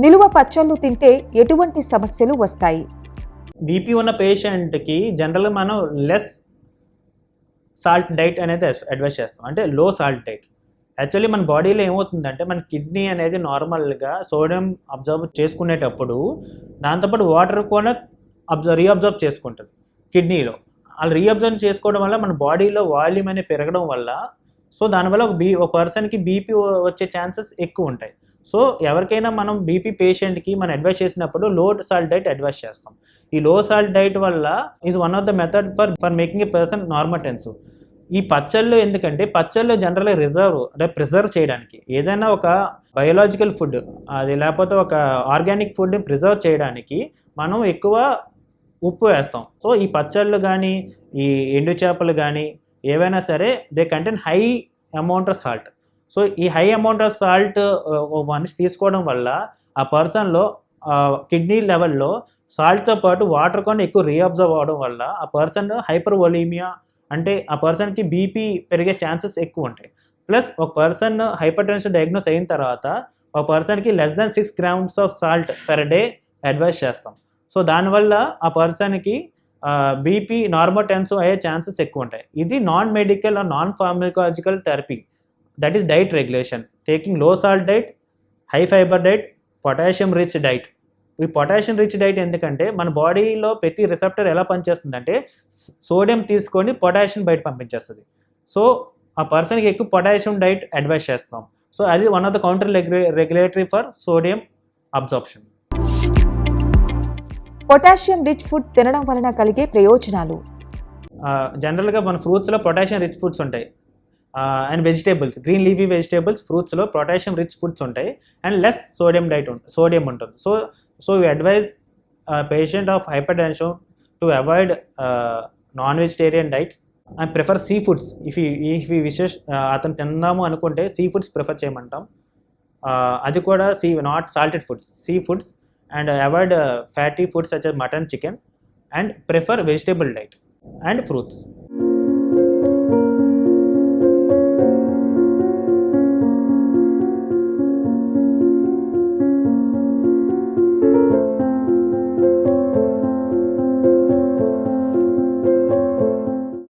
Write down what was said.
నిలువ పచ్చళ్ళు తింటే ఎటువంటి సమస్యలు వస్తాయి? బీపీ ఉన్న పేషెంట్కి జనరల్గా మనం లెస్ సాల్ట్ డైట్ అనేది అడ్వైస్ చేస్తాం, అంటే లో సాల్ట్ డైట్. యాక్చువల్లీ మన బాడీలో ఏమవుతుందంటే మన కిడ్నీ అనేది నార్మల్గా సోడియం అబ్జర్వ్ చేసుకునేటప్పుడు దాంతోపాటు వాటర్ కూడా రీఅబ్జర్వ్ చేసుకుంటుంది కిడ్నీలో. అలా రీఅబ్జర్వ్ చేసుకోవడం వల్ల మన బాడీలో వాల్యూమ్ అనేది పెరగడం వల్ల సో దానివల్ల ఒక పర్సన్కి బీపీ వచ్చే ఛాన్సెస్ ఎక్కువ ఉంటాయి. సో ఎవరికైనా మనం బీపీ పేషెంట్కి మనం అడ్వైస్ చేసినప్పుడు లో సాల్ట్ డైట్ అడ్వైస్ చేస్తాం. ఈ లో సాల్ట్ డైట్ వల్ల is one of the method for making a person normotensive. ఈ పచ్చళ్ళు ఎందుకంటే పచ్చళ్ళు జనరల్గా ప్రిజర్వ్ చేయడానికి, ఏదైనా ఒక బయోలాజికల్ ఫుడ్ అది లేకపోతే ఒక ఆర్గానిక్ ఫుడ్ని ప్రిజర్వ్ చేయడానికి మనం ఎక్కువ ఉప్పు వేస్తాం. సో ఈ పచ్చళ్ళు కానీ ఈ ఎండు చేపలు కానీ ఏవైనా సరే they contain high amount of salt. So ఈ హై అమౌంట్ ఆఫ్ సాల్ట్ మనిషి తీసుకోవడం వల్ల ఆ పర్సన్లో కిడ్నీ లెవెల్లో సాల్ట్తో పాటు వాటర్ కూడా ఎక్కువ రీఅబ్జర్వ్ అవ్వడం వల్ల ఆ పర్సన్ హైపర్వోలీమియా అంటే ఆ పర్సన్కి బీపీ పెరిగే ఛాన్సెస్ ఎక్కువ ఉంటాయి. ప్లస్ ఒక పర్సన్ హైపర్ టెన్షన్ డయాగ్నోస్ అయిన తర్వాత ఒక పర్సన్కి less than 6 grams of salt per day advice చేస్తాం. సో దానివల్ల ఆ పర్సన్కి బీపీ నార్మోటెన్స్ అయ్యే ఛాన్సెస్ ఎక్కువ ఉంటాయి. ఇది non medical or non pharmacological therapy, that is diet regulation, taking low salt diet, high fibre diet, potassium rich diet. ఈ potassium rich diet ఎందుకంటే మన బాడీలో ప్రతి రిసెప్టర్ ఎలా పనిచేస్తుందంటే సోడియం తీసుకొని పొటాషియం బయట పంపించేస్తుంది. సో ఆ పర్సన్కి ఎక్కువ పొటాషియం డైట్ అడ్వైస్ చేస్తాం. సో అది one of the counter regulatory for sodium absorption. Potassium rich food తినడం వలన కలిగే ప్రయోజనాలు. జనరల్గా మన ఫ్రూట్స్లో పొటాషియం రిచ్ ఫుడ్స్ ఉంటాయి and vegetables, green leafy vegetables ఫ్రూట్స్లో పొటాషియం రిచ్ ఫుడ్స్ ఉంటాయి అండ్ లెస్ సోడియం ఉంటుంది. So we advise a patient of hypertension to avoid non-vegetarian diet and prefer seafoods. If he wishes అతను తిందాము అనుకుంటే sea foods prefer చేయమంటాం. అది కూడా not salted foods, sea foods, and avoid fatty foods such as mutton, chicken, and prefer vegetable diet and fruits.